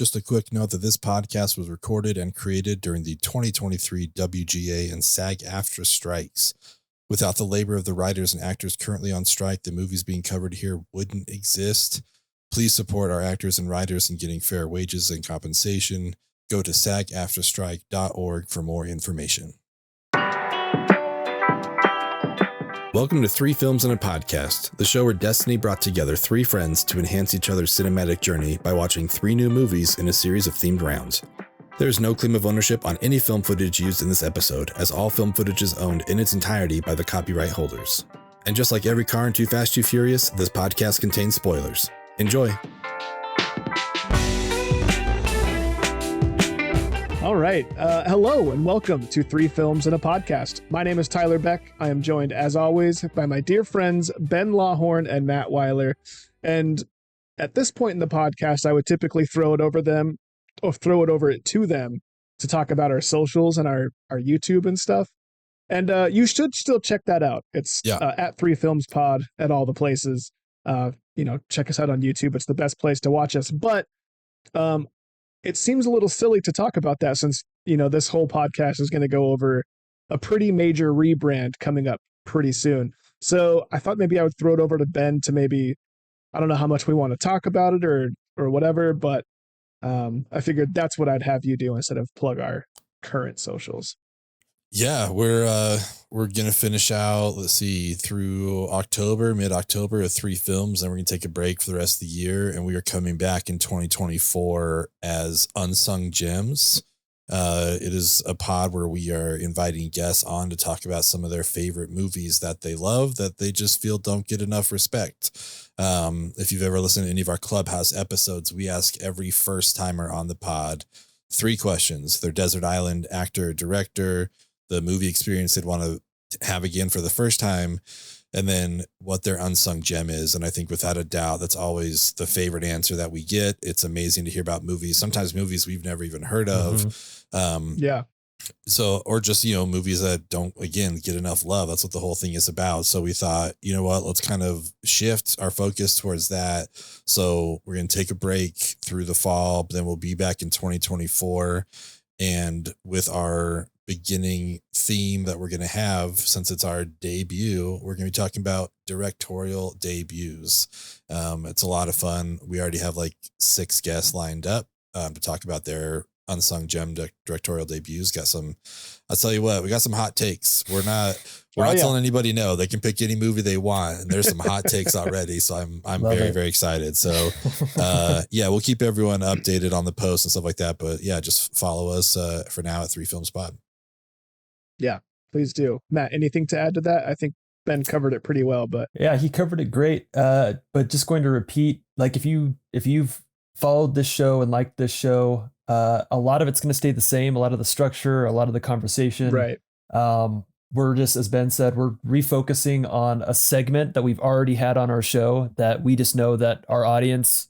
Just a quick note that this podcast was recorded and created during the 2023 WGA and SAG-AFTRA strikes. Without the labor of the writers and actors currently on strike, the movies being covered here wouldn't exist. Please support our actors and writers in getting fair wages and compensation. Go to sagaftrastrike.org for more information. Welcome to Three Films and a Podcast, the show where destiny brought together three friends to enhance each other's cinematic journey by watching three new movies in a series of themed rounds. There is no claim of ownership on any film footage used in this episode, as all film footage is owned in its entirety by the copyright holders. And just like every car in Too Fast, Too Furious, this podcast contains spoilers. Enjoy! All right. Hello and welcome to Three Films and a Podcast. My name is Tyler Beck. I am joined, as always, by my dear friends Ben Lawhorn and Matt Weiler. And at this point in the podcast, I would typically throw it over to them to talk about our socials and our YouTube and stuff. And you should still check that out. It's at Three Films Pod at all the places. Check us out on YouTube. It's the best place to watch us. But it seems a little silly to talk about that since, this whole podcast is going to go over a pretty major rebrand coming up pretty soon. So I thought maybe I would throw it over to Ben to maybe, I don't know how much we want to talk about it or whatever, but I figured that's what I'd have you do instead of plug our current socials. Yeah, we're gonna finish out, through mid-October of Three Films, and we're gonna take a break for the rest of the year, and we are coming back in 2024 as Unsung Gems. It is a pod where we are inviting guests on to talk about some of their favorite movies that they love that they just feel don't get enough respect. If you've ever listened to any of our Clubhouse episodes, we ask every first timer on the pod 3 questions: their desert island actor, director, the movie experience they'd want to have again for the first time, and then what their unsung gem is. And I think without a doubt, that's always the favorite answer that we get. It's amazing to hear about movies, sometimes movies we've never even heard of. So, or just, movies that don't, again, get enough love. That's what the whole thing is about. So we thought, you know what, let's kind of shift our focus towards that. So we're going to take a break through the fall, but then we'll be back in 2024. And with our beginning theme that we're going to have, since it's our debut, we're going to be talking about directorial debuts. It's a lot of fun. We already have 6 guests lined up to talk about their unsung gem directorial debuts. I'll tell you what, we got some hot takes. We're not telling anybody no. They can pick any movie they want, and there's some hot takes already. So I'm very, very excited. So we'll keep everyone updated on the posts and stuff like that. But yeah, just follow us for now at Three Films Pod. Yeah, please do. Matt, anything to add to that? I think Ben covered it pretty well, but yeah, he covered it great. But just going to repeat, if you've followed this show and liked this show, a lot of it's going to stay the same. A lot of the structure, a lot of the conversation. Right. We're just, as Ben said, we're refocusing on a segment that we've already had on our show that we just know that our audience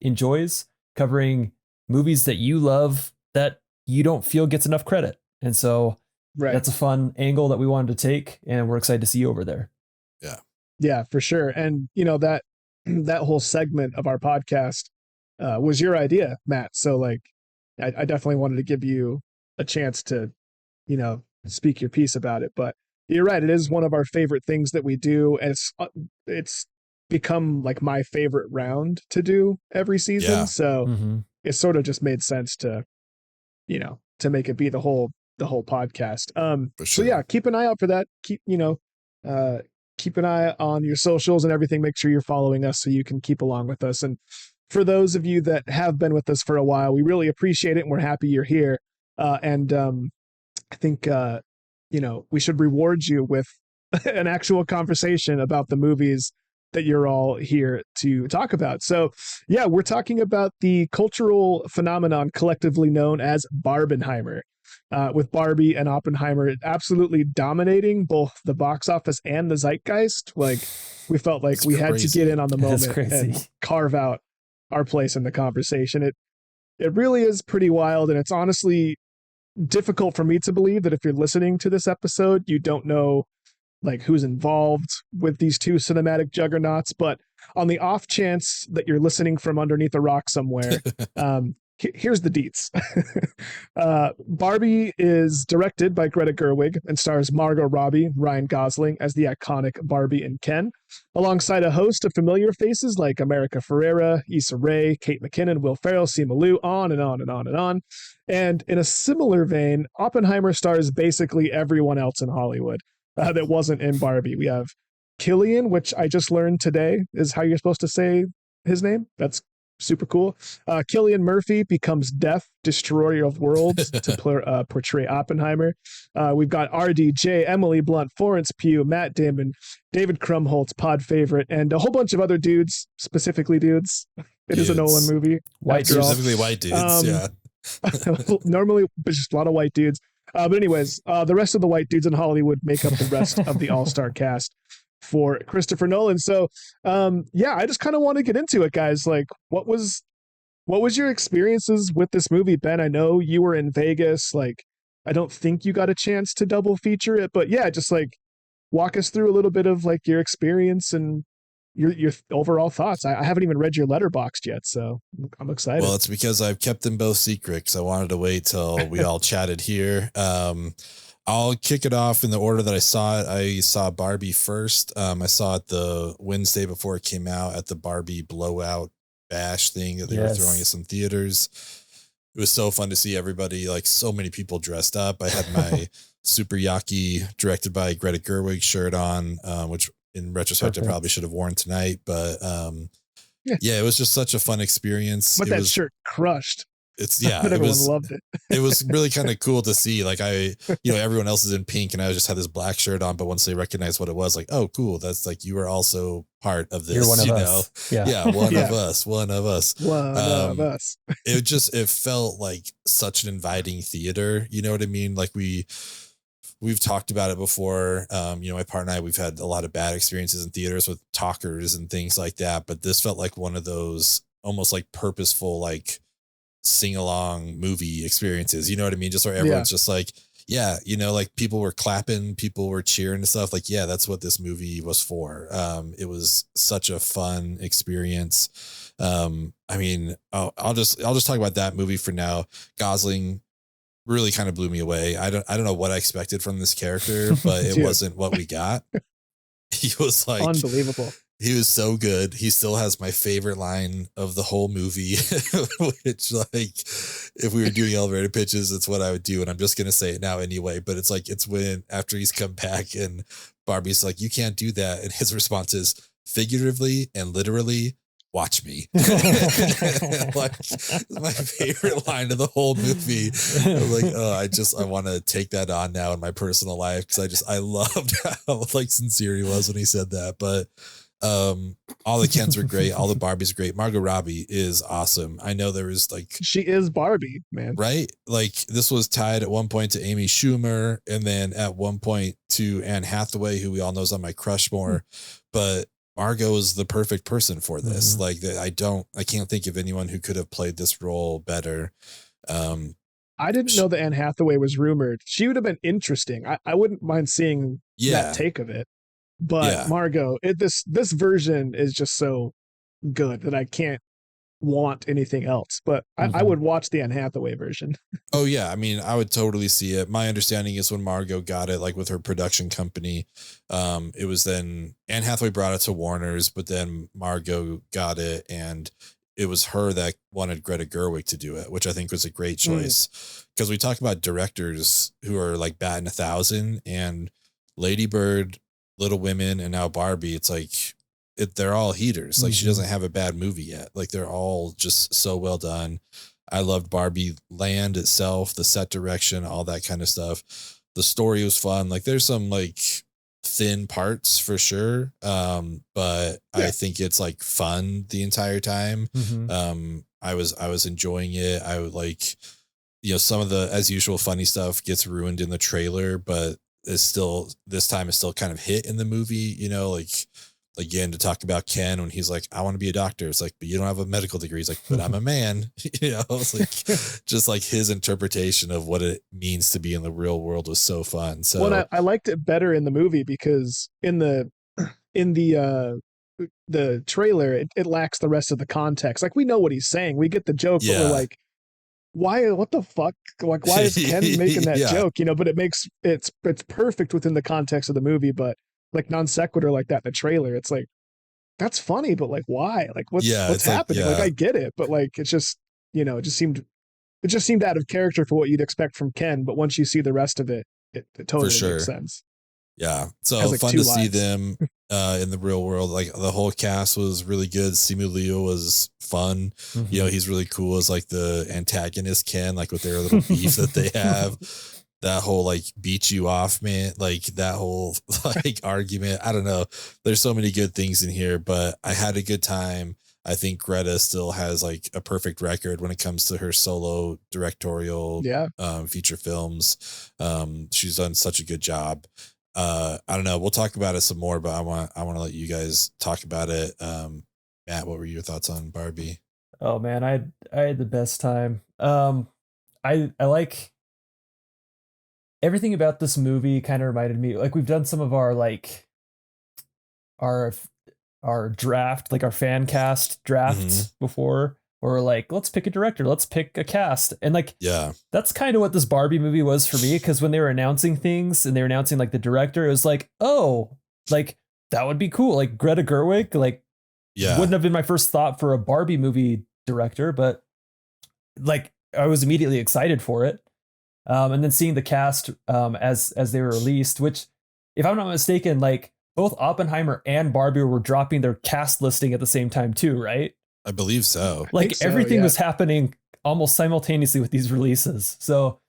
enjoys, covering movies that you love that you don't feel gets enough credit. And so that's a fun angle that we wanted to take, and we're excited to see you over there. Yeah. Yeah, for sure. And that whole segment of our podcast was your idea, Matt. So I definitely wanted to give you a chance to, speak your piece about it. But you're right. It is one of our favorite things that we do. And it's become my favorite round to do every season. Yeah. So it sort of just made sense to make it be the whole podcast. For sure. So yeah, keep an eye out for that. Keep an eye on your socials and everything. Make sure you're following us so you can keep along with us. And for those of you that have been with us for a while, we really appreciate it, and we're happy you're here. I think, we should reward you with an actual conversation about the movies that you're all here to talk about. So, yeah, we're talking about the cultural phenomenon collectively known as Barbenheimer, with Barbie and Oppenheimer absolutely dominating both the box office and the zeitgeist. We felt like we had to get in on the moment and carve out our place in the conversation. It really is pretty wild, and it's honestly difficult for me to believe that if you're listening to this episode, you don't know who's involved with these two cinematic juggernauts. But on the off chance that you're listening from underneath a rock somewhere, here's the deets. Barbie is directed by Greta Gerwig and stars Margot Robbie, Ryan Gosling as the iconic Barbie and Ken, alongside a host of familiar faces like America Ferrera, Issa Rae, Kate McKinnon, Will Ferrell, Simu Liu, on and on and on and on. And in a similar vein, Oppenheimer stars basically everyone else in Hollywood that wasn't in Barbie. We have Killian, which I just learned today is how you're supposed to say his name. That's super cool. Cillian Murphy becomes Death, Destroyer of Worlds, to portray Oppenheimer. We've got RDJ, Emily Blunt, Florence Pugh, Matt Damon, David Krumholtz, pod favorite, and a whole bunch of other dudes, specifically dudes. It is a Nolan movie. White dudes. Specifically white dudes, yeah. Normally, just a lot of white dudes. But anyways, the rest of the white dudes in Hollywood make up the rest of the all-star cast for Christopher Nolan. So, yeah, I just kind of want to get into it, guys. Like, what was your experiences with this movie, Ben? I know you were in Vegas. Like, I don't think you got a chance to double feature it, but yeah, just like walk us through a little bit of like your experience and your overall thoughts. I haven't even read your Letterboxd yet, so I'm excited. Well, it's because I've kept them both secret because I wanted to wait till we all chatted here. I'll kick it off in the order that I saw it. I saw Barbie first. I saw it the Wednesday before it came out at the Barbie blowout bash thing that they were throwing at some theaters. It was so fun to see everybody, like so many people dressed up. I had my Super Yaki directed by Greta Gerwig shirt on, which in retrospect, I probably should have worn tonight. But yeah, it was just such a fun experience. But that shirt crushed. Everyone loved it. It was really kind of cool to see. Like everyone else is in pink and I just had this black shirt on, but once they recognized what it was, like, oh, cool. That's like, you were also part of this, You're one of us. Yeah. One of us. One of us. It felt like such an inviting theater. You know what I mean? Like we've talked about it before. My partner and I, we've had a lot of bad experiences in theaters with talkers and things like that, but this felt like one of those almost like purposeful, like sing along movie experiences. You know what I mean? Just where everyone's just like, yeah, like people were clapping, people were cheering and stuff. Like, yeah, that's what this movie was for. It was such a fun experience. I'll just talk about that movie for now. Gosling really kind of blew me away. I don't know what I expected from this character, but it wasn't what we got. He was like unbelievable. He was so good. He still has my favorite line of the whole movie, which, like, if we were doing elevator pitches, it's what I would do. And I'm just going to say it now anyway. But it's like, it's when after he's come back and Barbie's like, you can't do that. And his response is figuratively and literally, watch me. Like, my favorite line of the whole movie. I'm like, I want to take that on now in my personal life because I loved how like sincere he was when he said that. But all the Kens were great. All the Barbies are great. Margot Robbie is awesome. I know there was like, she is Barbie, man. Right? Like this was tied at one point to Amy Schumer and then at one point to Anne Hathaway, who we all know is on my crush more. But Margot is the perfect person for this. Like I can't think of anyone who could have played this role better. I didn't know that Anne Hathaway was rumored. She would have been interesting. I wouldn't mind seeing that take of it. But Margot, this version is just so good that I can't want anything else. But I would watch the Anne Hathaway version. Oh yeah, I mean, I would totally see it. My understanding is when Margot got it, like with her production company, it was then Anne Hathaway brought it to Warner's, but then Margot got it, and it was her that wanted Greta Gerwig to do it, which I think was a great choice because we talk about directors who are like batting 1,000, and Lady Bird, Little Women, and now Barbie. It's like they're all heaters. Like she doesn't have a bad movie yet. Like they're all just so well done. I loved Barbie Land itself, the set direction, all that kind of stuff. The story was fun. Like there's some like thin parts for sure. But I think it's like fun the entire time. I was enjoying it. I would like, some of the, as usual, funny stuff gets ruined in the trailer, but is still, this time is still kind of hit in the movie, like again, to talk about Ken when he's like, I want to be a doctor. It's like, but you don't have a medical degree. He's like, but I'm a man. It's like just like his interpretation of what it means to be in the real world was so fun. So I liked it better in the movie because in the trailer, it lacks the rest of the context. Like we know what he's saying. We get the joke, but we're like, why, what the fuck? Like, why is Ken making that Yeah. joke? But it's perfect within the context of the movie, but like non sequitur like that in the trailer, it's like, that's funny, but like, why? Like, what's it's happening? Like, yeah, I get it, but like, it's just, it just seemed out of character for what you'd expect from Ken. But once you see the rest of it, it for totally sure. makes sense. Yeah. So Has like fun two to see lives. them in the real world. Like the whole cast was really good. Simu Liu was fun. Mhm. He's really cool as like the antagonist Ken, like with their little beef that they have. That whole like beat you off, man. Like that whole like argument. I don't know. There's so many good things in here, but I had a good time. I think Greta still has like a perfect record when it comes to her solo directorial Yeah. feature films. She's done such a good job. I don't know. We'll talk about it some more, but I want to let you guys talk about it. Matt, what were your thoughts on Barbie? Oh man, I had the best time. I like everything about this movie kind of reminded me, like we've done some of our like our our draft, like our fan cast drafts before, where we're like, let's pick a director, let's pick a cast. And like Yeah. that's kind of what this Barbie movie was for me, because when they were announcing things and they were announcing like the director, it was like, oh, like that would be cool. Like Greta Gerwig, like Yeah. wouldn't have been my first thought for a Barbie movie director, but like I was immediately excited for it. And then seeing the cast as they were released, which, if I'm not mistaken, like both Oppenheimer and Barbie were dropping their cast listing at the same time too, right? I believe so. Like so, everything yeah. was happening almost simultaneously with these releases. So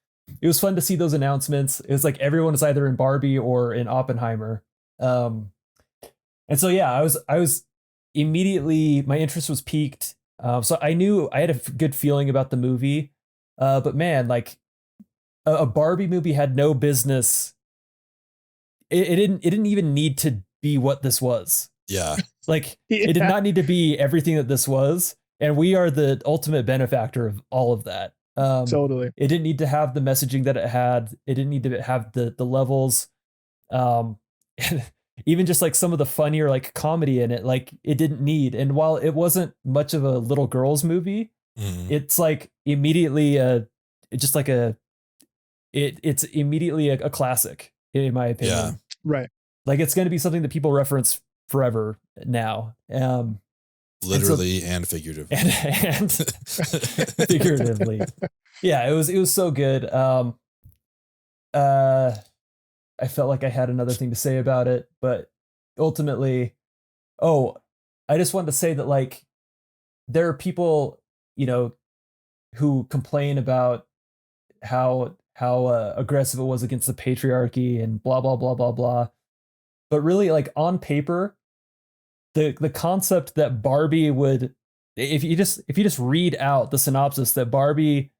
it was fun to see those announcements. It was like everyone was either in Barbie or in Oppenheimer. And so yeah, I was immediately, my interest was piqued. So I knew I had a good feeling about the movie. But man, like a Barbie movie had no business. It didn't even need to be what this was. Yeah. Like Yeah. it did not need to be everything that this was, and we are the ultimate benefactor of all of that. Totally. It didn't need to have the messaging that it had. It didn't need to have the levels. And even just like some of the funnier like comedy in it, like it didn't need. And while it wasn't much of a little girls movie, it's like immediately just like it's immediately a classic in my opinion. Yeah. Right. Like it's going to be something that people reference forever now. Literally and figuratively. And figuratively. Yeah, it was so good. I felt like I had another thing to say about it, but ultimately, I just wanted to say that like there are people, who complain about how aggressive it was against the patriarchy and blah blah blah blah blah. But really, like on paper, the concept that Barbie would, if you just read out the synopsis, that Barbie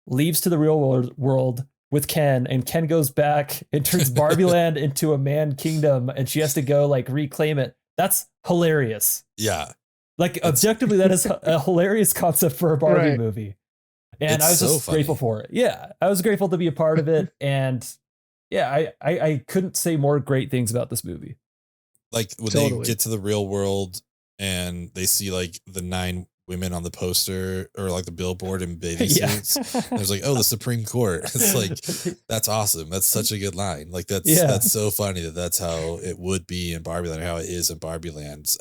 leaves to the real world with Ken, and Ken goes back and turns Barbie Land into a man kingdom, and she has to go like reclaim it. That's hilarious. Yeah. Like objectively, that is a hilarious concept for a Barbie movie. And I was just grateful for it. Yeah, I was grateful to be a part of it. And yeah, I couldn't say more great things about this movie. Like when they get to the real world and they see like the 9 women on the poster or like the billboard in bathing suits, and there's like, oh, the Supreme Court. It's like, that's awesome. That's such a good line. Like that's so funny that's how it would be in Barbie Land, how it is in Barbie Land.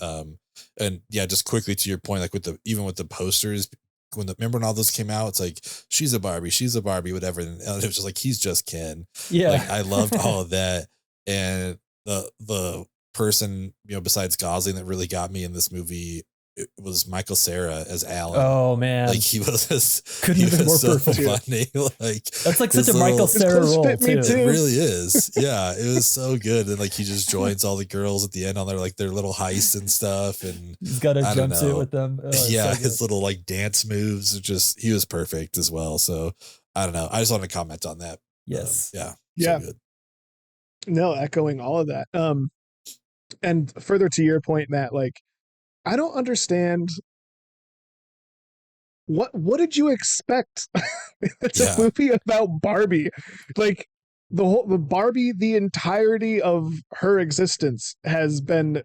And yeah, just quickly to your point, like even with the posters, remember when all those came out, it's like she's a Barbie, whatever. And it was just like he's just Ken. Yeah, like I loved all of that. And the person besides Gosling that really got me in this movie, it was Michael Cera as Alan. Oh man, like he was more so funny. Like that's like such a Michael Cera role too. It really is. Yeah, it was so good. And like he just joins all the girls at the end on their little heist and stuff. And he's got a jumpsuit with them. Yeah, so his little like dance moves are he was perfect as well. So I don't know. I just want to comment on that. Yes. Yeah. So good. No, echoing all of that. And further to your point, Matt, like I don't understand what did you expect? It's a movie about Barbie. Like the Barbie, the entirety of her existence has been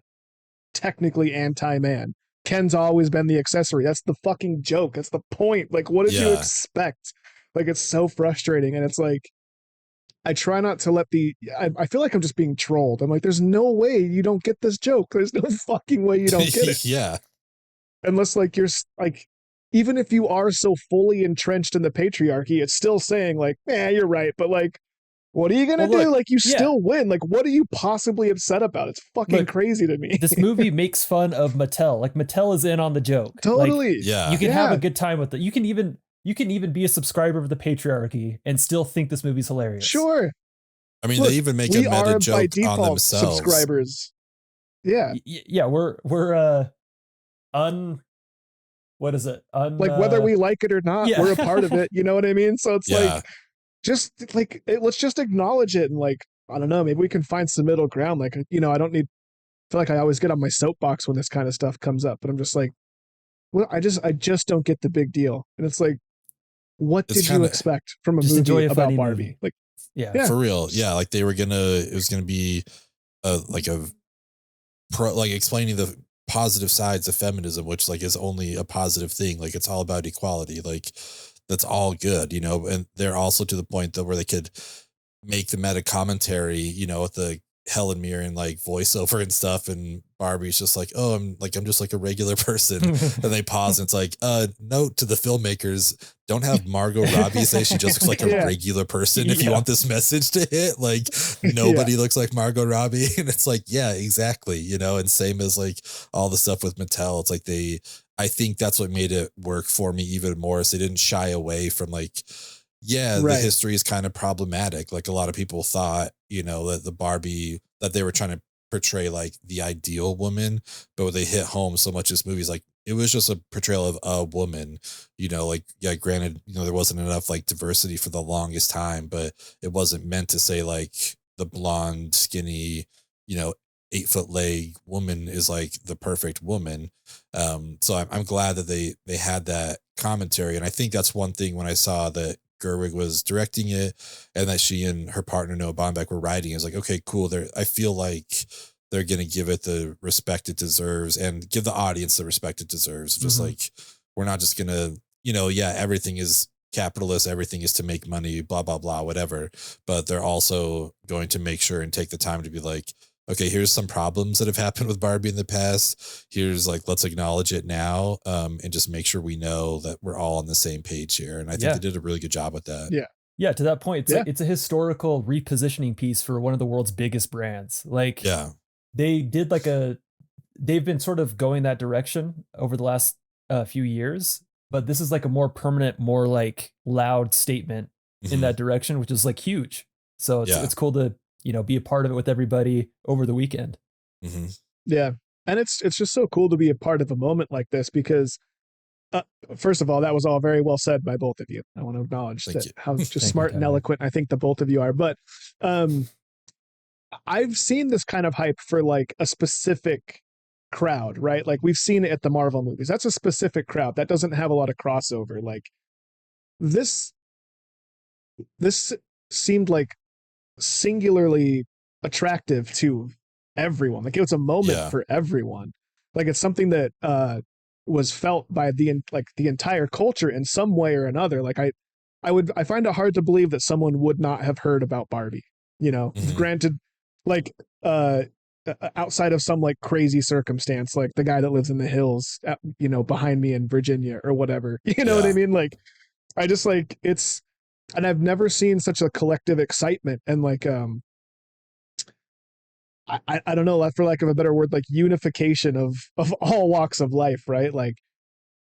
technically anti-man. Ken's always been the accessory. That's the fucking joke. That's the point. Like, what did you Yeah. expect? Like, it's so frustrating. And it's like, I try not to let I feel like I'm just being trolled. I'm like, there's no way you don't get this joke. There's no fucking way you don't get it. Yeah. Unless like like, even if you are so fully entrenched in the patriarchy, it's still saying like, you're right. But like, what are you going to do? Look, Like, you yeah. still win. Like, what are you possibly upset about? It's fucking Look, crazy to me. This movie makes fun of Mattel. Like, Mattel is in on the joke. Totally. Like, Yeah. you can have a good time with it. You can even be a subscriber of the patriarchy and still think this movie's hilarious. Sure. I mean, Look, they even make a we meta are by joke on default themselves. subscribers. Yeah. Yeah, we're what is it? Like, whether we like it or not, yeah. we're a part of it. You know what I mean? So it's Yeah. like, just like, let's just acknowledge it. And like, I don't know, maybe we can find some middle ground. Like, you know, I feel like I always get on my soapbox when this kind of stuff comes up, but I'm just like, well, I just don't get the big deal. And it's like, what It's did you kinda- expect from a Just enjoy movie a about funny Barbie? movie. Like, Yeah. For real. Yeah. Like it was gonna be like a like explaining the positive sides of feminism, which like is only a positive thing. Like it's all about equality. Like that's all good, you know. And they're also to the point though where they could make the meta commentary, you know, with the Helen Mirren like voiceover and stuff, and Barbie's just like, oh, I'm just like a regular person. And they pause and it's like, note to the filmmakers, don't have Margot Robbie say she just looks like a regular person if you want this message to hit. Like nobody looks like Margot Robbie. And it's like, yeah, exactly, you know. And same as like all the stuff with Mattel, it's like I think that's what made it work for me even more, is they didn't shy away from like, the history is kind of problematic. Like a lot of people thought, you know, that the Barbie, that they were trying to portray like the ideal woman, but they hit home so much as movies, like it was just a portrayal of a woman, you know, like, yeah, granted, you know, there wasn't enough like diversity for the longest time, but it wasn't meant to say like the blonde, skinny, you know, 8-foot leg woman is like the perfect woman. So I'm glad that they had that commentary. And I think that's one thing when I saw that Gerwig was directing it and that she and her partner Noah Baumbach were writing, is like, okay, cool. I feel like they're going to give it the respect it deserves and give the audience the respect it deserves. Just like, we're not just going to, you know, everything is capitalist, everything is to make money, blah, blah, blah, whatever. But they're also going to make sure and take the time to be like, okay, here's some problems that have happened with Barbie in the past. Here's like, let's acknowledge it now, and just make sure we know that we're all on the same page here. And I think they did a really good job with that. Yeah. Yeah, to that point, it's a historical repositioning piece for one of the world's biggest brands. Like, they've been sort of going that direction over the last few years, but this is like a more permanent, more like loud statement in that direction, which is like huge. So it's cool to, you know, be a part of it with everybody over the weekend. Yeah. And it's just so cool to be a part of a moment like this because, first of all, that was all very well said by both of you. I want to acknowledge how just smart and eloquent I think the both of you are. But I've seen this kind of hype for like a specific crowd, right? Like we've seen it at the Marvel movies. That's a specific crowd that doesn't have a lot of crossover. Like this seemed like singularly attractive to everyone. Like it was a moment for everyone. Like it's something that was felt by the entire culture in some way or another. Like I find it hard to believe that someone would not have heard about Barbie, you know. Granted, like outside of some like crazy circumstance, like the guy that lives in the hills you know, behind me in Virginia or whatever, you know what I mean? Like I just like it's, and I've never seen such a collective excitement and like I don't know, for lack of a better word, like unification of all walks of life, right? Like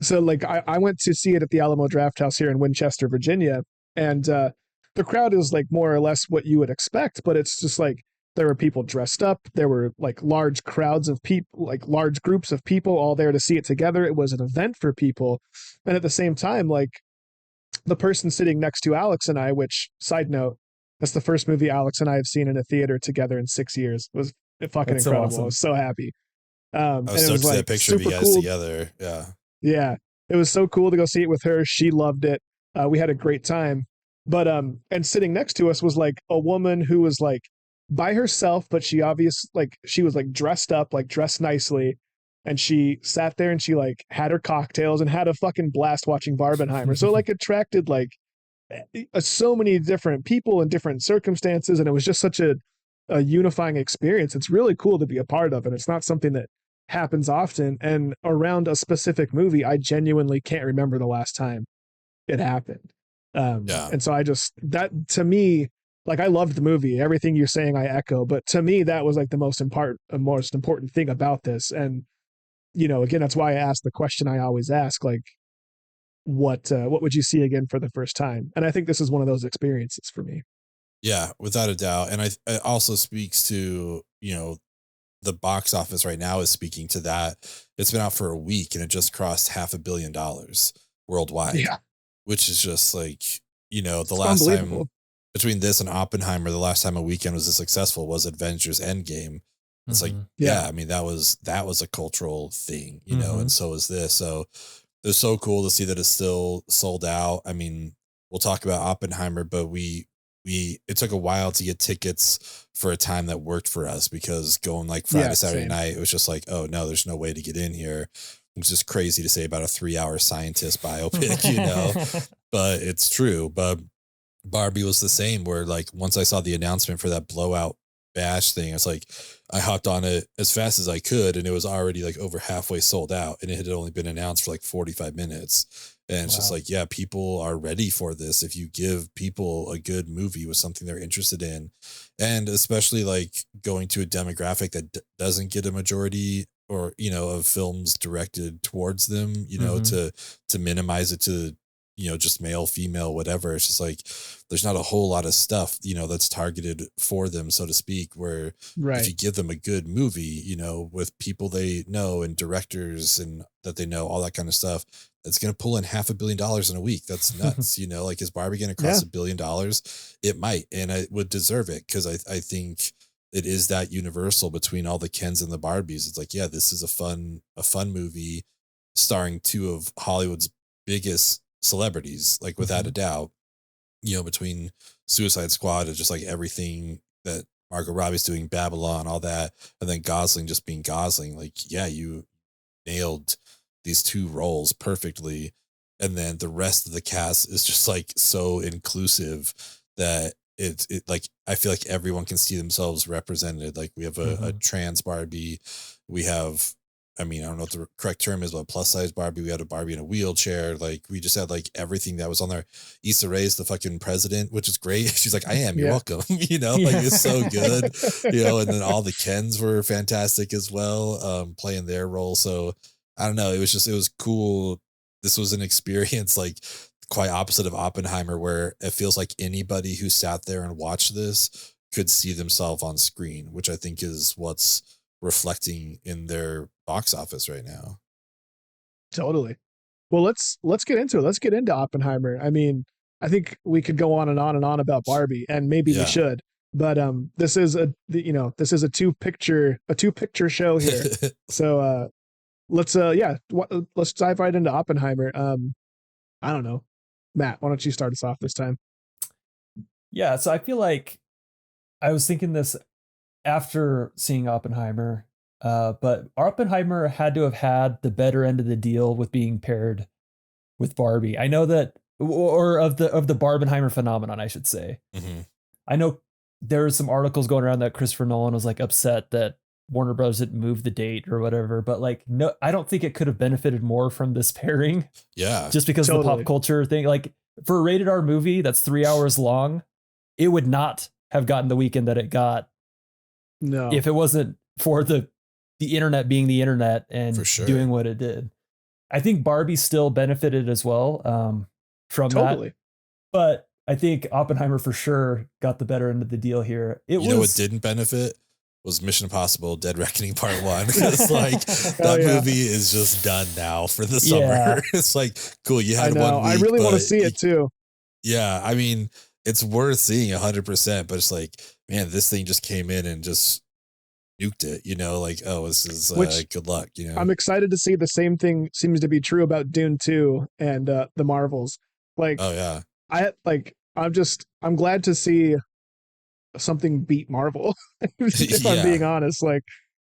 so like I went to see it at the Alamo Drafthouse here in Winchester, Virginia, and the crowd is like more or less what you would expect, but it's just like there were people dressed up, there were like large crowds of people, like large groups of people all there to see it together. It was an event for people, and at the same time, like the person sitting next to Alex and I, which, side note, that's the first movie Alex and I have seen in a theater together in 6 years. It was fucking incredible. So awesome. I was so happy. I was stoked to see that picture of you guys together. Yeah. Yeah. It was so cool to go see it with her. She loved it. We had a great time. But and sitting next to us was like a woman who was like by herself, but she was like dressed up, like dressed nicely. and she sat there and she like had her cocktails and had a fucking blast watching Barbenheimer. So it like attracted like so many different people in different circumstances, and it was just such a unifying experience. It's really cool to be a part of, and it's not something that happens often. And around a specific movie, I genuinely can't remember the last time it happened. Yeah. And so I just, that to me, like I loved the movie, everything you're saying I echo, but to me that was like the most important thing about this. And you know, again, that's why I asked the question I always ask, like what would you see again for the first time? And I think this is one of those experiences for me. Yeah, without a doubt. And it also speaks to, the box office right now is speaking to that. It's been out for a week and it just crossed $500 million worldwide, Yeah, which is just like, the it's last time unbelievable. between this and Oppenheimer, the last time a weekend was as successful was Avengers Endgame. It's like, Yeah. I mean, that was a cultural thing, Mhm. and so is this. So it's so cool to see that it's still sold out. I mean, we'll talk about Oppenheimer, but it took a while to get tickets for a time that worked for us, because going like Friday, Yeah, Saturday same. night, it was just like, oh no, there's no way to get in here. It's just crazy to say about a 3-hour scientist biopic, but it's true. But Barbie was the same, where like once I saw the announcement for that blowout bash thing, it's like I hopped on it as fast as I could, and it was already like over halfway sold out, and it had only been announced for like 45 minutes. And it's just Wow. like, yeah, people are ready for this if you give people a good movie with something they're interested in. And especially like going to a demographic that doesn't get a majority, or of films directed towards them, Mhm. to minimize it to just male, female, whatever. It's just like there's not a whole lot of stuff, that's targeted for them, so to speak, where if Right. you give them a good movie, with people they know and directors and that they know, all that kind of stuff, that's going to pull in $500 million in a week. That's nuts. Like, is Barbie going to cross Yeah. $1 billion? It might, and I would deserve it, because I think it is that universal between all the Kens and the Barbies. It's like, yeah, this is a fun movie starring two of Hollywood's biggest celebrities, like without a Mhm. doubt, between Suicide Squad and just like everything that Margot Robbie's doing, Babylon, all that, and then Gosling just being Gosling. Like, yeah, you nailed these two roles perfectly. And then the rest of the cast is just like so inclusive that it like, I feel like everyone can see themselves represented. Like, we have a Mhm. trans Barbie, we have, I mean, I don't know what the correct term is, but plus size Barbie. We had a Barbie in a wheelchair. Like, we just had like everything that was on there. Issa Rae's the fucking president, which is great. She's like, I am, you're Yeah. welcome. Like, it's so good. And then all the Kens were fantastic as well, playing their role. So I don't know. It was cool. This was an experience like quite opposite of Oppenheimer, where it feels like anybody who sat there and watched this could see themselves on screen, which I think is what's reflecting in their box office right now. Totally. Well, let's get into it. Let's get into Oppenheimer. I mean, I think we could go on and on and on about Barbie, and maybe we Yeah. should. But this is this is a two picture show here. So let's dive right into Oppenheimer. I don't know, Matt, why don't you start us off this time? Yeah, so I feel like I was thinking this after seeing Oppenheimer, but Oppenheimer had to have had the better end of the deal with being paired with Barbie. I know that, or of the Barbenheimer phenomenon, I should say. Mhm. I know there were some articles going around that Christopher Nolan was like upset that Warner Bros. Didn't move the date or whatever, but like, no, I don't think it could have benefited more from this pairing, Yeah. just because of the pop Totally. culture thing. Like, for a rated R movie that's 3 hours long, it would not have gotten the weekend that it got No. if it wasn't for the internet being the internet For and sure. doing what it did. I think Barbie still benefited as well, from that, Totally. but I think Oppenheimer for sure got the better end of the deal here. It You know what was didn't benefit was Mission Impossible Dead Reckoning Part 1, because like Oh that yeah. movie is just done now for the yeah. summer. It's like, cool, you I had know. one I week, really want to but see it too. yeah, I mean, it's worth seeing 100%, but it's like, man, this thing just came in and just nuked it, like, oh, this is Which good luck. I'm excited to see. The same thing seems to be true about Dune 2 and the Marvels. Like Oh yeah. I'm glad to see something beat Marvel. If I'm Yeah. being honest, like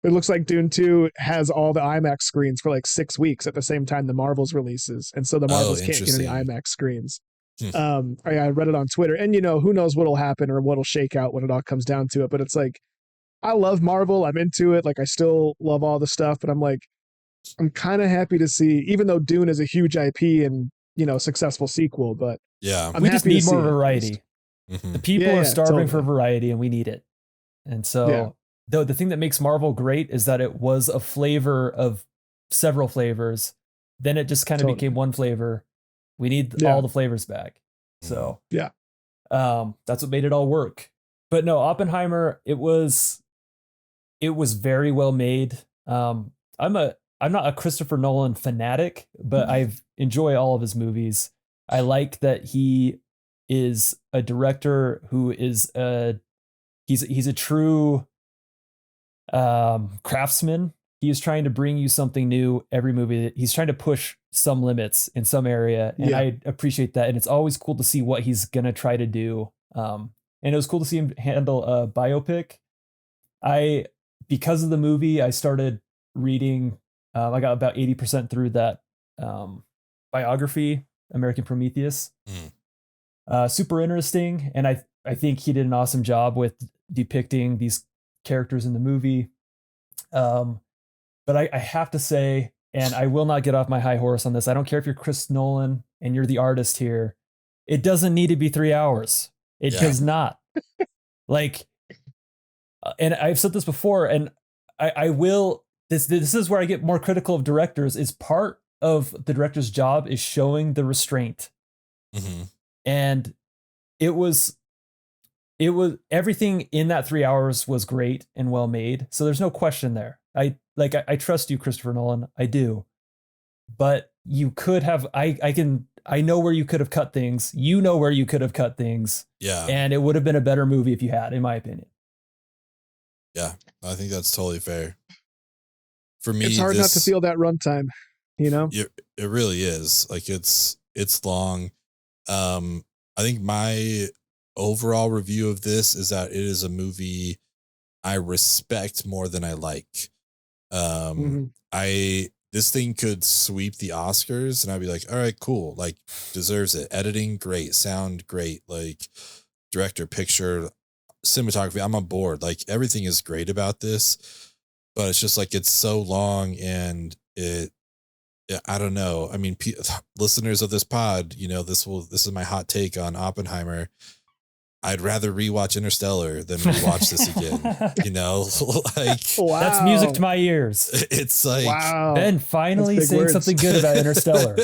It looks like Dune 2 has all the IMAX screens for like 6 weeks at the same time the Marvels releases. And so the Marvels can't get any interesting. IMAX screens. Hmm. I read it on Twitter, and who knows what'll happen or what'll shake out when it all comes down to it. But it's like, I love Marvel. I'm into it. Like, I still love all the stuff, but I'm like, I'm kind of happy to see, even though Dune is a huge IP and, successful sequel, but Yeah. I'm We happy just need to see more it, at variety. least. The people Yeah, are yeah, starving for totally. variety, and we need it. And Yeah. so, though the thing that makes Marvel great is that it was a flavor of several flavors. Then it just kind of Totally. became one flavor. We need Yeah. all the flavors back. So, Yeah. that's what made it all work. But no, Oppenheimer, it was very well made. I'm not a Christopher Nolan fanatic, but I enjoy all of his movies. I like that he is a director who is he's a true craftsman. He is trying to bring you something new every movie. He's trying to push some limits in some area, and Yeah. I appreciate that. And it's always cool to see what he's gonna try to do. And it was cool to see him handle a biopic. I Because of the movie, I started reading. I got about 80% through that biography, American Prometheus. Super interesting, and I think he did an awesome job with depicting these characters in the movie. But I have to say, and I will not get off my high horse on this. I don't care if you're Chris Nolan and you're the artist here. It doesn't need to be 3 hours. It does not. Like, and I've said this before, and I will. This is where I get more critical of directors. Is part of the director's job is showing the restraint, and it was everything in that 3 hours was great and well made. So there's no question there. I trust you, Christopher Nolan. I do, but you could have. I know where you could have cut things. You know where you could have cut things. Yeah. And it would have been a better movie if you had, in my opinion. Yeah, I think that's totally fair. For me, it's hard not to feel that runtime, It really is. Like, it's long. I think my overall review of this is that it is a movie I respect more than I like. This thing could sweep the Oscars and I'd be like, all right, cool. Like, deserves it. Editing, great. Sound, great. Like, director, picture, cinematography, I'm on board. Like, everything is great about this, but it's just like, it's so long, and I don't know. I mean, listeners of this pod, this is my hot take on Oppenheimer. I'd rather rewatch Interstellar than rewatch this again. Like, wow. That's music to my ears. It's like, wow. Ben finally saying words. something good about Interstellar.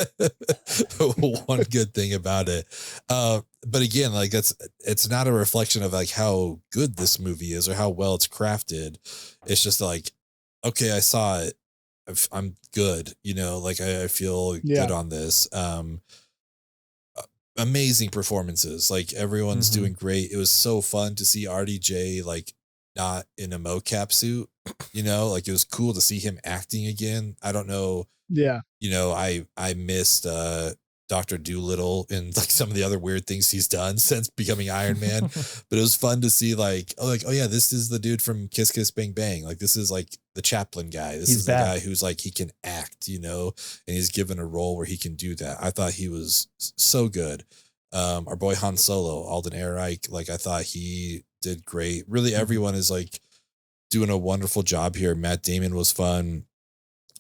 One good thing about it. But again, like, it's not a reflection of like how good this movie is or how well it's crafted. It's just like, okay, I saw it. I'm good. Like, I feel good on this. Amazing performances. Like, everyone's doing great. It was so fun to see RDJ like not in a mocap suit. Like, it was cool to see him acting again. I don't know. Yeah. I missed Dr. Doolittle and like some of the other weird things he's done since becoming Iron Man. But it was fun to see like, oh yeah, this is the dude from Kiss Kiss Bang Bang. Like, this is like the Chaplin guy. This is the guy who's like, he can act, and he's given a role where he can do that. I thought he was so good. Our boy Han Solo, Alden Ehrenreich, like, I thought he did great. Really, everyone is like doing a wonderful job here. Matt Damon was fun.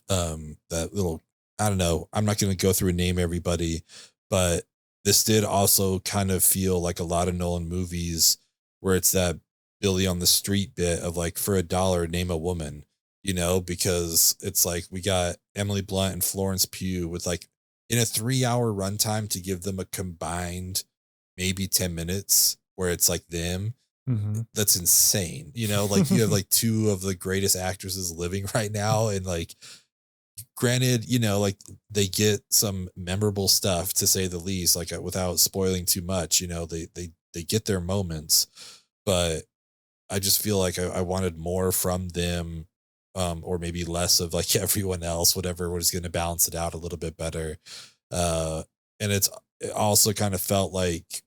That little, I don't know, I'm not going to go through and name everybody, but this did also kind of feel like a lot of Nolan movies where it's that Billy on the Street bit of like, for $1, name a woman, because it's like, we got Emily Blunt and Florence Pugh with like, in a 3-hour runtime, to give them a combined maybe 10 minutes where it's like them. That's insane. Like, you have like two of the greatest actresses living right now. And like, granted, like, they get some memorable stuff, to say the least, like, without spoiling too much, they get their moments, but I just feel like I wanted more from them, or maybe less of like everyone else, whatever was going to balance it out a little bit better. And it also kind of felt like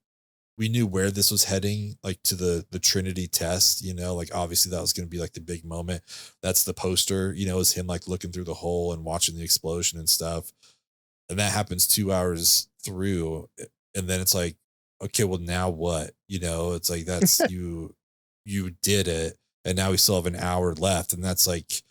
we knew where this was heading, like to the Trinity test, like obviously that was going to be like the big moment. That's the poster, is him like looking through the hole and watching the explosion and stuff. And that happens 2 hours through. And then it's like, okay, well now what? It's like that's you did it, and now we still have an hour left, and that's like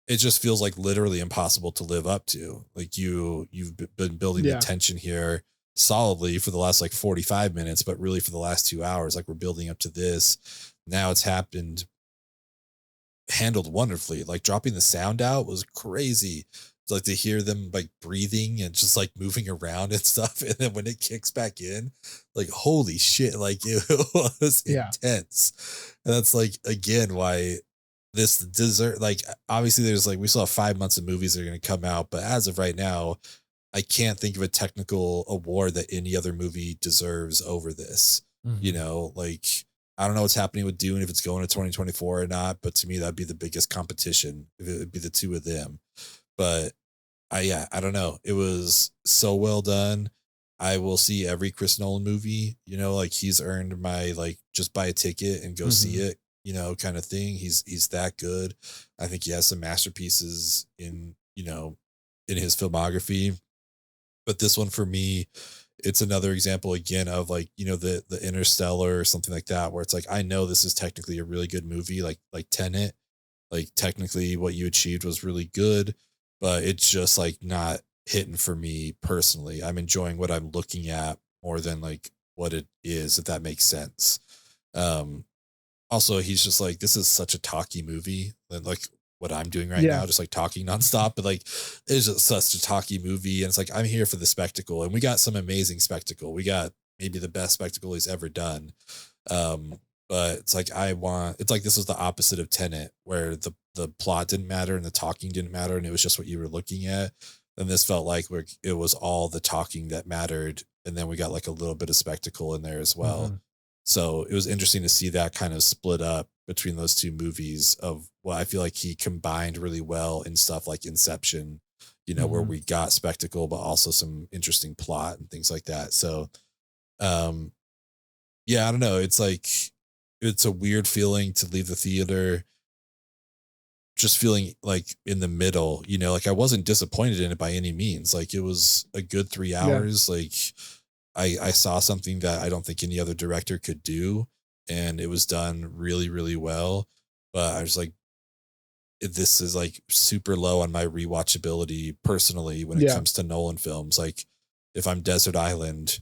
it just feels like literally impossible to live up to. Like been building the Yeah. tension here solidly for the last like 45 minutes, but really for the last 2 hours, like we're building up to this. Now it's happened, handled wonderfully. Like dropping the sound out was crazy. It's like to hear them like breathing and just like moving around and stuff. And then when it kicks back in, like holy shit, like it was Yeah. intense. And that's like again why this dessert, like obviously there's like we still have 5 months of movies that are going to come out, but as of right now, I can't think of a technical award that any other movie deserves over this. Like I don't know what's happening with Dune, if it's going to 2024 or not, but to me that'd be the biggest competition if it would be the two of them. But I don't know. It was so well done. I will see every Chris Nolan movie, like he's earned my like just buy a ticket and go see it, kind of thing. He's that good. I think he has some masterpieces in his filmography. But this one for me, it's another example again of like, the Interstellar or something like that, where it's like, I know this is technically a really good movie, like Tenet, like technically what you achieved was really good, but it's just like not hitting for me personally. I'm enjoying what I'm looking at more than like what it is, if that makes sense. Um, Also, he's just like, this is such a talky movie, and like what I'm doing right Yeah. now, just like talking nonstop. But like, it's just such a talky movie, and it's like I'm here for the spectacle, and we got some amazing spectacle. We got maybe the best spectacle he's ever done. Um, but it's like it's like this was the opposite of Tenet, where the plot didn't matter and the talking didn't matter, and it was just what you were looking at. And this felt like where it was all the talking that mattered, and then we got like a little bit of spectacle in there as well. So it was interesting to see that kind of split up between those two movies of what I feel like he combined really well in stuff like Inception, where we got spectacle, but also some interesting plot and things like that. So, um, yeah, I don't know. It's like, it's a weird feeling to leave the theater just feeling like in the middle, like I wasn't disappointed in it by any means. Like it was a good 3 hours. Like I saw something that I don't think any other director could do, and it was done really, really well. But I was like, this is like super low on my rewatchability personally when it comes to Nolan films. Like if I'm Desert Island,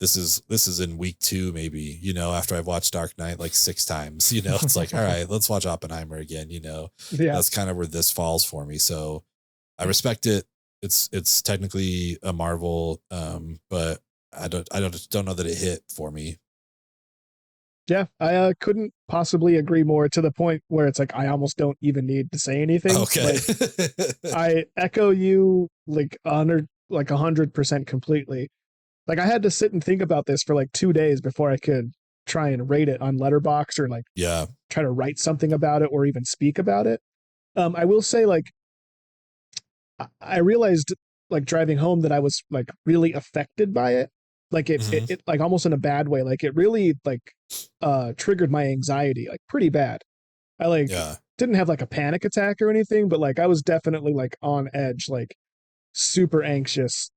this is in week 2, maybe, after I've watched Dark Knight like 6 times, it's like, all right, let's watch Oppenheimer again. That's kind of where this falls for me. So I respect it. It's technically a Marvel, but I don't know that it hit for me. Yeah, I couldn't possibly agree more, to the point where it's like I almost don't even need to say anything. Okay. Like, I echo you like 100% completely. Like I had to sit and think about this for like 2 days before I could try and rate it on Letterboxd, or like Yeah. try to write something about it or even speak about it. I will say, like, I realized like driving home that I was like really affected by it. Like it like almost in a bad way. Like it really like triggered my anxiety like pretty bad. I like Yeah. didn't have like a panic attack or anything, but like I was definitely like on edge, like super anxious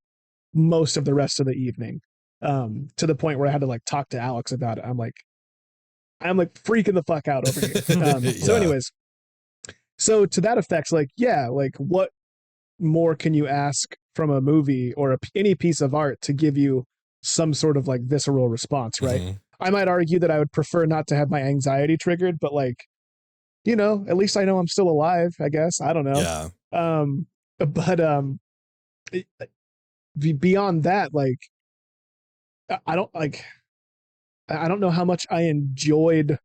most of the rest of the evening. To the point where I had to like talk to Alex about it. I'm like freaking the fuck out over here. So anyways, so to that effect, like, yeah, like what more can you ask from a movie or any piece of art to give you some sort of like visceral response, right? I might argue that I would prefer not to have my anxiety triggered, but like, at least I know I'm still alive, I guess. I don't know. Yeah. But beyond that, like, I don't like, I don't know how much I enjoyed.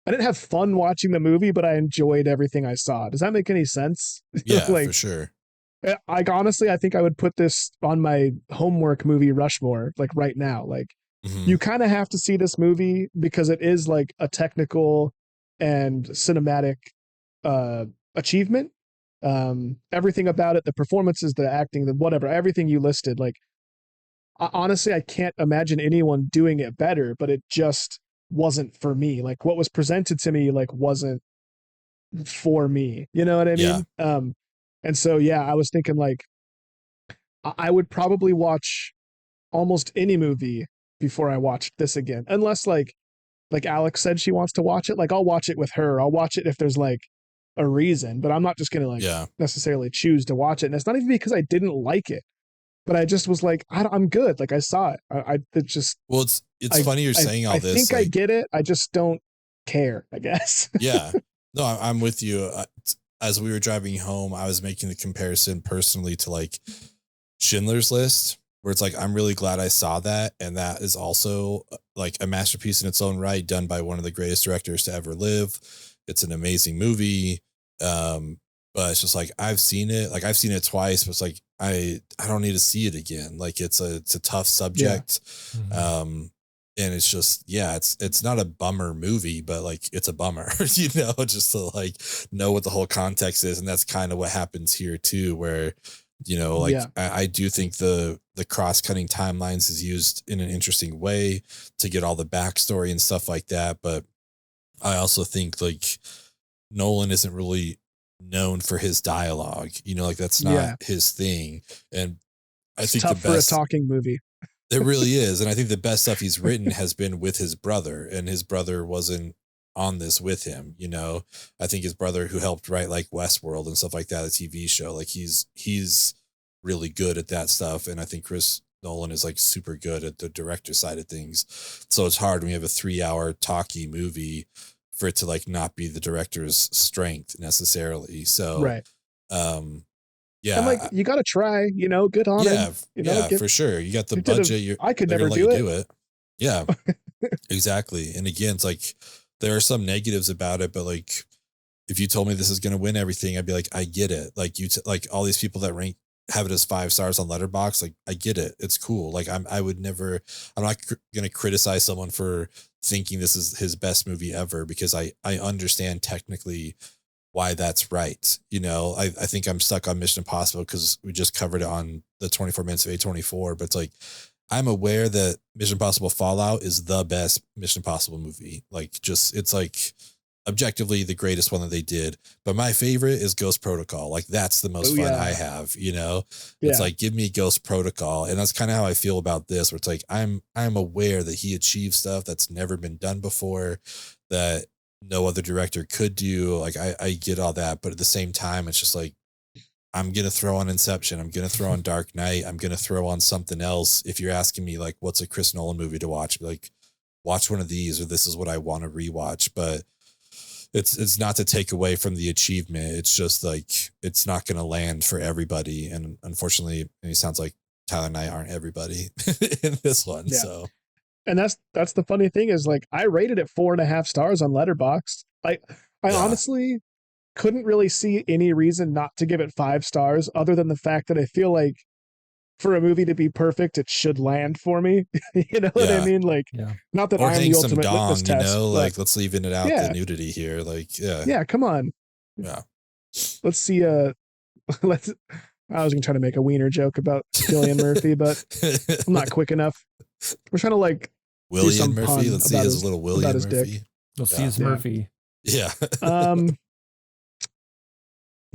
I didn't have fun watching the movie, but I enjoyed everything I saw. Does that make any sense? Yeah, Like, for sure. Like honestly, I think I would put this on my homework movie Rushmore, like right now. Like you kind of have to see this movie because it is like a technical and cinematic achievement. Everything about it, the performances, the acting, the whatever, everything you listed, like honestly, I can't imagine anyone doing it better, but it just wasn't for me. Like what was presented to me, like wasn't for me. You know what I Yeah. mean? And so, yeah, I was thinking like, I would probably watch almost any movie before I watched this again, unless like Alex said she wants to watch it. Like I'll watch it with her. I'll watch it if there's like a reason, but I'm not just gonna like Yeah. necessarily choose to watch it. And it's not even because I didn't like it, but I just was like, I'm good. Like I saw it. It just Well, it's funny you're saying all I this. think I Like, get it. I just don't care, I guess. yeah, no, I'm with you. As we were driving home, I was making the comparison personally to like Schindler's List, where it's like I'm really glad I saw that, and that is also like a masterpiece in its own right, done by one of the greatest directors to ever live. It's an amazing movie. But it's just like I've seen it, like I've seen it twice, but it's like I don't need to see it again. Like it's a tough Yeah. subject. And it's just, yeah, it's not a bummer movie, but like it's a bummer, just to like know what the whole context is. And that's kind of what happens here too, where like Yeah. I do think the cross-cutting timelines is used in an interesting way to get all the backstory and stuff like that. But I also think like Nolan isn't really known for his dialogue, like that's not Yeah. his thing. And I It's think the tough for a best talking movie. it really is. And I think the best stuff he's written has been with his brother, and his brother wasn't on this with him. I think his brother, who helped write like Westworld and stuff like that, a TV show, like he's really good at that stuff. And I think Chris Nolan is like super good at the director side of things. So it's hard when you have a 3-hour talky movie for it to like not be the director's strength necessarily. So, Right. yeah, I'm like, you got to try, good on yeah, him. yeah, for sure. You got the budget. I could They're never gonna let do you it. do it. Yeah, exactly. And again, it's like there are some negatives about it, but like if you told me this is gonna win everything, I'd be like, I get it. Like like all these people that have it as 5 stars on Letterboxd, like I get it. It's cool. Like I would never. I'm not gonna criticize someone for thinking this is his best movie ever, because I understand technically why that's right. I think I'm stuck on Mission Impossible because we just covered it on the 24 minutes of A24, but it's like, I'm aware that Mission Impossible Fallout is the best Mission Impossible movie. Like it's like objectively the greatest one that they did, but my favorite is Ghost Protocol. Like that's the most fun I have, it's Yeah. like, give me Ghost Protocol. And that's kind of how I feel about this, where it's like, I'm aware that he achieved stuff that's never been done before, that no other director could do. Like I get all that, but at the same time, it's just like, I'm going to throw on Inception. I'm going to throw on Dark Knight. I'm going to throw on something else. If you're asking me like, what's a Chris Nolan movie to watch? Like watch one of these, or this is what I want to rewatch. But it's not to take away from the achievement. It's just like, it's not going to land for everybody. And unfortunately, it sounds like Tyler and I aren't everybody in this one. Yeah. So, And that's the funny thing is like, I rated it 4.5 stars on Letterboxd. I honestly couldn't really see any reason not to give it 5 stars, other than the fact that I feel like for a movie to be perfect, it should land for me. You know what I mean? Like, not that or I'm hang the some ultimate dong, litmus test. like let's leaving it out, yeah. the nudity here. Like, yeah, come on. Yeah. Let's see. I was gonna try to make a wiener joke about Cillian Murphy, but I'm not quick enough. We're trying to like William Murphy. Let's see his little William his Murphy. Dick. Let's see his Murphy. Yeah.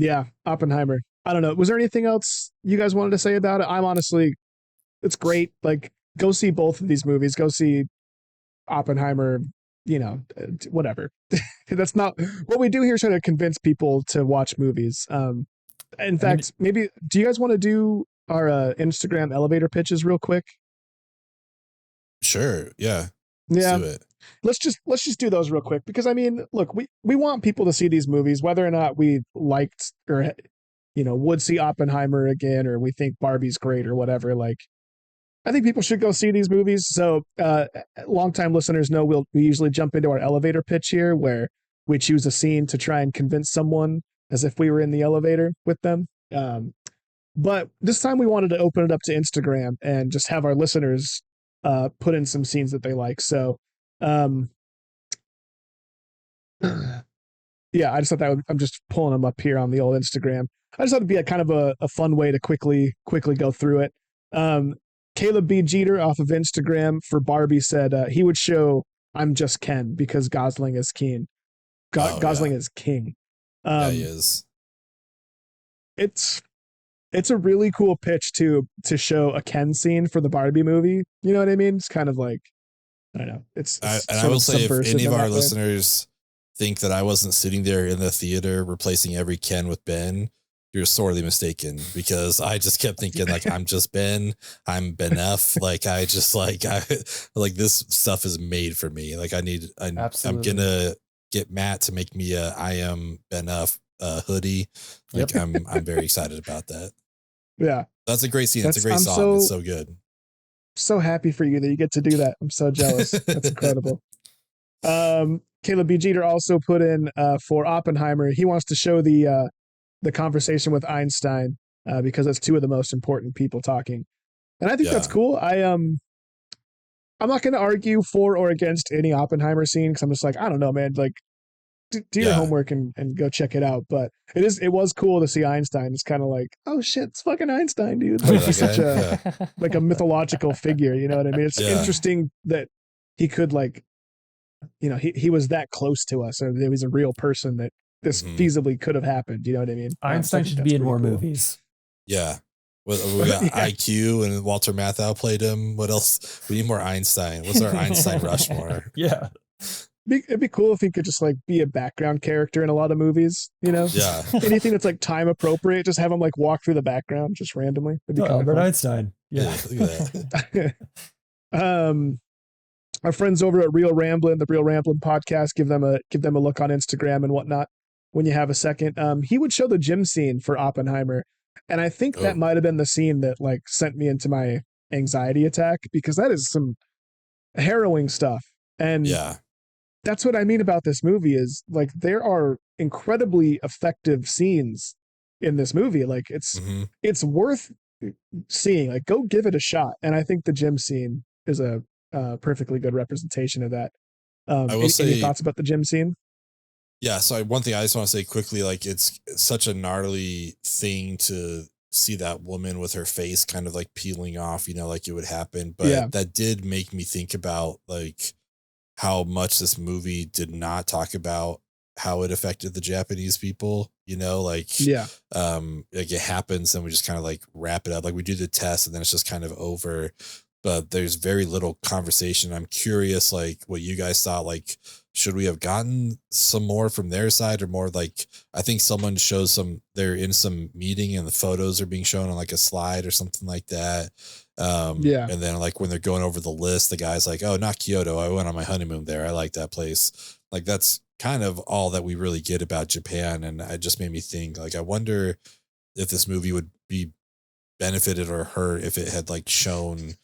Yeah, Oppenheimer. I don't know. Was there anything else you guys wanted to say about it? I'm honestly, it's great. Like, go see both of these movies. Go see Oppenheimer. Whatever. That's not what we do here. Is try to convince people to watch movies. In fact, maybe do you guys want to do our Instagram elevator pitches real quick? Sure. Yeah. Yeah. Let's do it. Let's just do those real quick, because I mean, look, we want people to see these movies, whether or not we liked or would see Oppenheimer again, or we think Barbie's great or whatever. Like, I think people should go see these movies. So longtime listeners know we usually jump into our elevator pitch here, where we choose a scene to try and convince someone as if we were in the elevator with them. But this time we wanted to open it up to Instagram and just have our listeners put in some scenes that they like. So yeah, I just thought I'm just pulling them up here on the old Instagram. I just thought it'd be a kind of a fun way to quickly go through it. Caleb B. Jeter off of Instagram for Barbie said he would show I'm Just Ken because Gosling is keen. Gosling is king. Yeah, he is. It's a really cool pitch to show a Ken scene for the Barbie movie. You know what I mean? It's kind of like, I don't know. It's and I will say, if any of our listeners think that I wasn't sitting there in the theater replacing every Ken with Ben, you're sorely mistaken, because I just kept thinking like, I'm just Ben, I'm Ben F. Like I like this stuff is made for me. Like I'm gonna get Matt to make me a I am Ben F hoodie. Like I'm very excited about that. Yeah, that's a great scene. It's a great song. It's so good. So happy for you that you get to do that. I'm so jealous. That's incredible. Caleb B. Jeter also put in for Oppenheimer. He wants to show the conversation with Einstein because that's two of the most important people talking, and I think that's cool. I'm not going to argue for or against any Oppenheimer scene because I'm just like, I don't know, man. Like, do your homework and go check it out. But it was cool to see Einstein. It's kind of like, oh shit, it's fucking Einstein, dude. Like he's such a like a mythological figure. You know what I mean? It's interesting that he could like, you know, he was that close to us, or there was a real person that this feasibly could have happened. You know what I mean? Einstein should be in more movies. Yeah. We got IQ and Walter Matthau played him. What else? We need more Einstein. What's our Einstein Rushmore? Yeah. It'd be cool if he could just like be a background character in a lot of movies, you know? Yeah. Anything that's like time appropriate, just have him like walk through the background just randomly. Albert Einstein. Yeah. Look at that. Our friends over at Real Ramblin', the Real Ramblin' podcast, give them a look on Instagram and whatnot when you have a second. He would show the gym scene for Oppenheimer. And I think that might have been the scene that like sent me into my anxiety attack, because that is some harrowing stuff. And that's what I mean about this movie is like, there are incredibly effective scenes in this movie. Like it's worth seeing. Like, go give it a shot. And I think the gym scene is a perfectly good representation of that. I will say, any thoughts about the gym scene? Yeah. So one thing I just want to say quickly, like it's such a gnarly thing to see that woman with her face kind of like peeling off, you know, like it would happen. But that did make me think about like how much this movie did not talk about how it affected the Japanese people, you know, like, like it happens and we just kind of like wrap it up. Like we do the test and then it's just kind of over, but there's very little conversation. I'm curious, like what you guys thought, like, should we have gotten some more from their side, or more like, I think someone shows they're in some meeting and the photos are being shown on like a slide or something like that. And then like when they're going over the list, the guy's like, oh, not Kyoto, I went on my honeymoon there, I like that place. Like that's kind of all that we really get about Japan. And it just made me think, like, I wonder if this movie would be benefited or hurt if it had like shown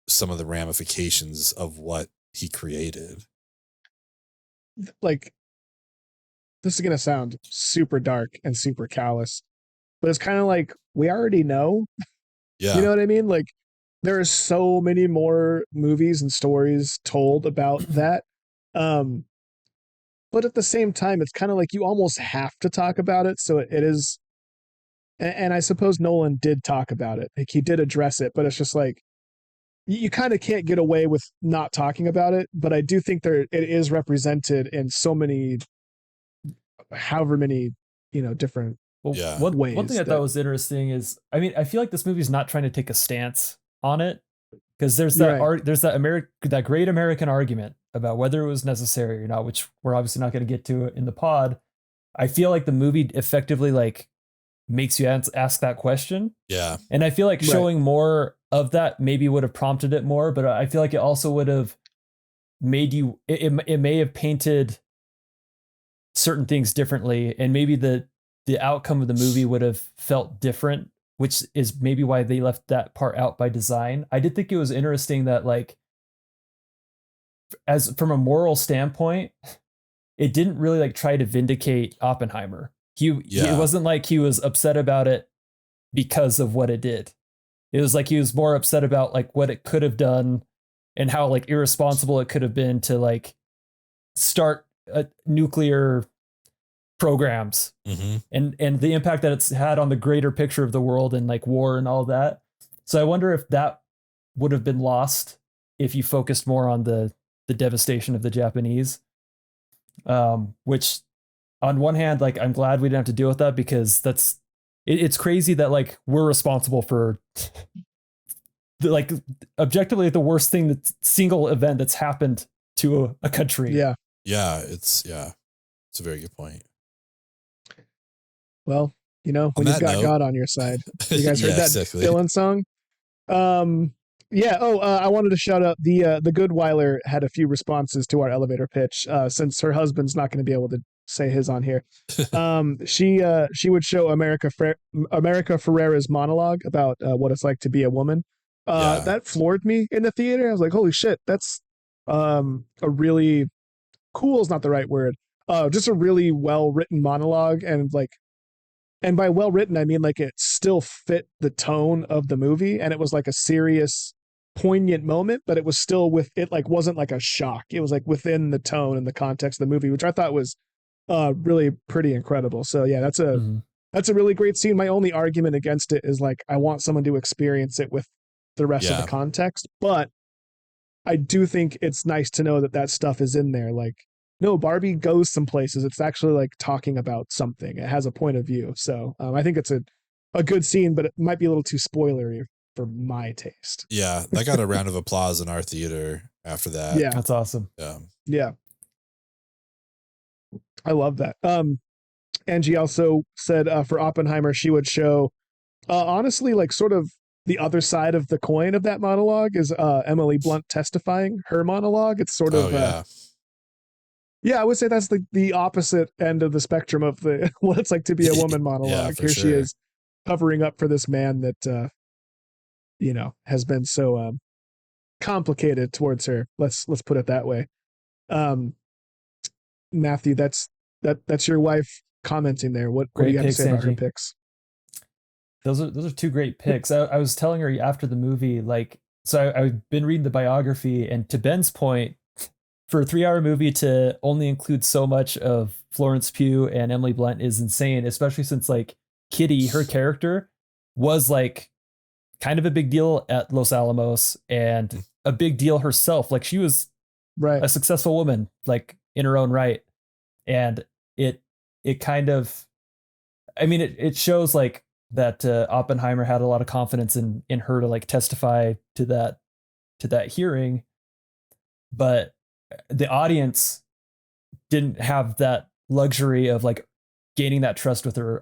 some of the ramifications of what he created. Like, this is going to sound super dark and super callous, but it's kind of like, we already know. You know what I mean? Like, there are so many more movies and stories told about that. But at the same time, it's kind of like you almost have to talk about it. So it is. And I suppose Nolan did talk about it. Like, he did address it, but it's just like, you kind of can't get away with not talking about it. But I do think it is represented in so many, however many, you know, different ways. One thing I thought was interesting is, I mean, I feel like this movie's not trying to take a stance on it, because there's that there's that great American argument about whether it was necessary or not, which we're obviously not going to get to in the pod. I feel like the movie effectively like makes you ask that question. Yeah. And I feel like showing more of that maybe would have prompted it more, but I feel like it also would have made you, it may have painted certain things differently, and maybe the outcome of the movie would have felt different, which is maybe why they left that part out by design. I did think it was interesting that, like, as from a moral standpoint, it didn't really like try to vindicate Oppenheimer. It wasn't like he was upset about it because of what it did. It was like he was more upset about like what it could have done and how like irresponsible it could have been to like start nuclear programs and the impact that it's had on the greater picture of the world and like war and all that. So I wonder if that would have been lost if you focused more on the devastation of the Japanese. Which on one hand, like, I'm glad we didn't have to deal with that, because it's crazy that like we're responsible for like objectively the worst thing, that single event that's happened to a country. Yeah. It's a very good point. Well, when you've got God on your side. You guys heard that exactly. Dylan song? Yeah. Oh, I wanted to shout out the Goodweiler had a few responses to our elevator pitch. Since her husband's not going to be able to say his on here. She would show America Ferrera's monologue about what it's like to be a woman. That floored me in the theater. I was like, holy shit, that's a really cool is not the right word. Just a really well written monologue, and by well written, I mean like it still fit the tone of the movie, and it was like a serious, poignant moment, but it was still wasn't like a shock. It was like within the tone and the context of the movie, which I thought was really pretty incredible. So yeah, that's a really great scene. My only argument against it is like I want someone to experience it with the rest of the context, but I do think it's nice to know that stuff is in there. Like, no, Barbie goes some places. It's actually like talking about something. It has a point of view. So I think it's a good scene, but it might be a little too spoilery for my taste. Yeah, that got a round of applause in our theater after that. Yeah, that's awesome. Yeah, I love that. Angie also said for Oppenheimer, she would show, honestly, like sort of the other side of the coin of that monologue is Emily Blunt testifying her monologue. It's sort of, I would say that's the opposite end of the spectrum of the what it's like to be a woman monologue. Here she is covering up for this man that, has been so complicated towards her. Let's put it that way. Matthew, that's your wife commenting there. What do you have to say about her picks? Those are two great picks. I was telling her after the movie, like, so I've been reading the biography, and to Ben's point, for a 3-hour movie to only include so much of Florence Pugh and Emily Blunt is insane, especially since like Kitty, her character, was like kind of a big deal at Los Alamos and a big deal herself. Like, she was a successful woman, like in her own right. And it kind of, I mean, it shows like that Oppenheimer had a lot of confidence in her to like testify to that hearing, but the audience didn't have that luxury of like gaining that trust with her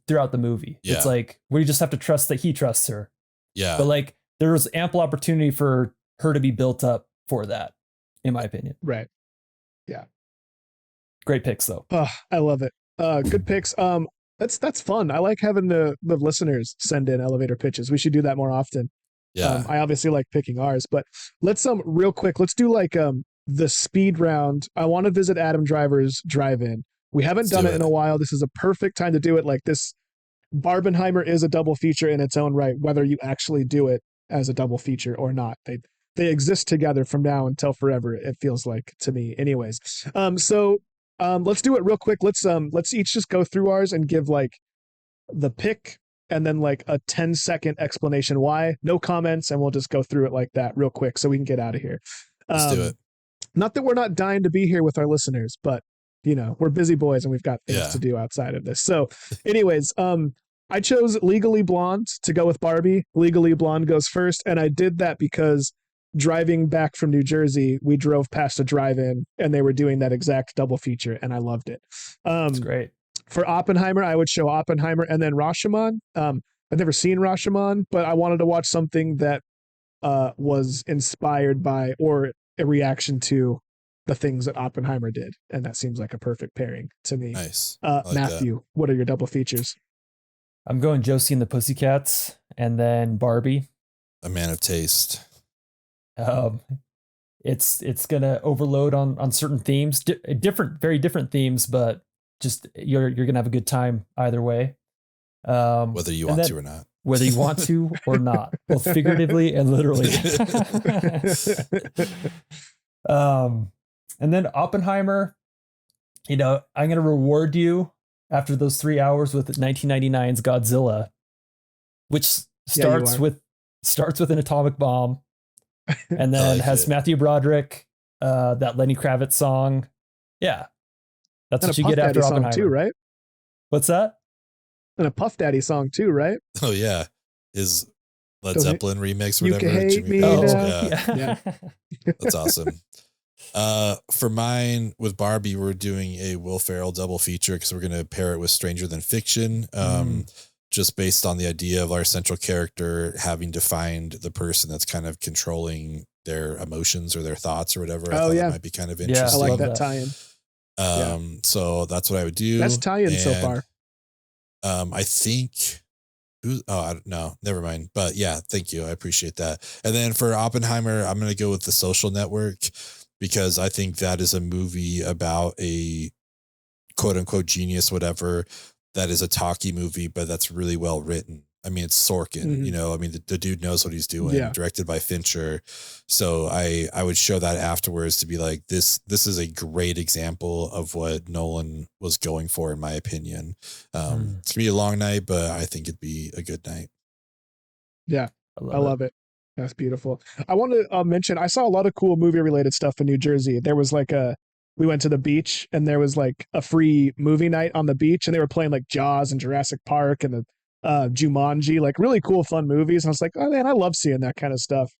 throughout the movie. Yeah. It's like, we just have to trust that he trusts her. Yeah. But like, there was ample opportunity for her to be built up for that, in my opinion. Right. Yeah. Great picks though. I love it. Good picks. That's fun. I like having the listeners send in elevator pitches. We should do that more often. Yeah. I obviously like picking ours, but let's real quick. Let's do like the speed round. I want to visit Adam Driver's drive-in. We haven't done it in a while. This is a perfect time to do it. Like this, Barbenheimer is a double feature in its own right, whether you actually do it as a double feature or not. They exist together from now until forever. It feels like to me, anyways. Let's do it real quick. Let's each just go through ours and give like the pick and then like a 10-second explanation why. No comments, and we'll just go through it like that real quick so we can get out of here. Let's do it. Not that we're not dying to be here with our listeners, but we're busy boys and we've got things to do outside of this. So anyways, I chose Legally Blonde to go with Barbie. Legally Blonde goes first, and I did that because driving back from New Jersey, we drove past a drive-in and they were doing that exact double feature, and I loved it. That's great. For Oppenheimer, I would show Oppenheimer and then Rashomon. I've never seen Rashomon, but I wanted to watch something that was inspired by or a reaction to the things that Oppenheimer did, and that seems like a perfect pairing to me. Nice. Like Matthew, what are your double features? I'm going Josie and the Pussycats and then Barbie. A man of taste. It's gonna overload on certain themes, very different themes, but just you're gonna have a good time either way. Whether you want to or not. Whether you want to or not, both figuratively and literally. And then Oppenheimer, I'm gonna reward you after those 3 hours with 1999's Godzilla, which starts with starts with an atomic bomb, and then like has it. Matthew Broderick, that Lenny Kravitz song. Yeah, that's And what a you Puff get after Daddy song Oppenheimer, too, right? What's that? And a Puff Daddy song too, right? Oh yeah, his Led Doesn't- Zeppelin remix, or You whatever. can hate Jimmy me Page. now. Yeah, Yeah. that's awesome. For mine with Barbie, we're doing a Will Ferrell double feature because we're going to pair it with Stranger Than Fiction. Just based on the idea of our central character having to find the person that's kind of controlling their emotions or their thoughts or whatever. I thought that might be kind of Yeah, interesting. I like love that tie-in. So that's what I would do. Best tie-in so And, far. I think no, never mind. But yeah, thank you. I appreciate that. And then for Oppenheimer, I'm going to go with The Social Network because I think that is a movie about a quote unquote genius, whatever, that is a talkie movie, but that's really well written. I mean, it's Sorkin, you know, I mean, the dude knows what he's doing, directed by Fincher. So I would show that afterwards to be like, this is a great example of what Nolan was going for, in my opinion. It's gonna be a long night, but I think it'd be a good night. Yeah, I love it. That's beautiful. I want to mention, I saw a lot of cool movie related stuff in New Jersey. There was like we went to the beach and there was like a free movie night on the beach and they were playing like Jaws and Jurassic Park and the Jumanji, like really cool, fun movies. And I was like, oh man, I love seeing that kind of stuff.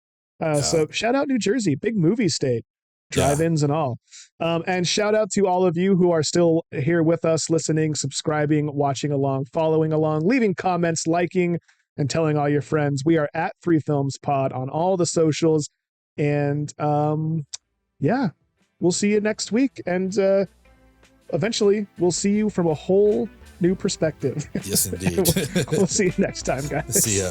So shout out New Jersey, big movie state, drive-ins and all. And shout out to all of you who are still here with us, listening, subscribing, watching along, following along, leaving comments, liking, and telling all your friends. We are at 3 Films Pod on all the socials. And yeah, we'll see you next week. And eventually we'll see you from a whole new perspective. Yes, indeed. We'll see you next time, guys. See ya.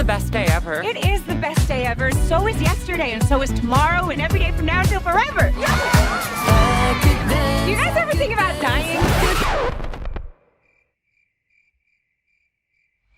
Best day ever. It is the best day ever. So is yesterday, and so is tomorrow, and every day from now until forever. Yeah!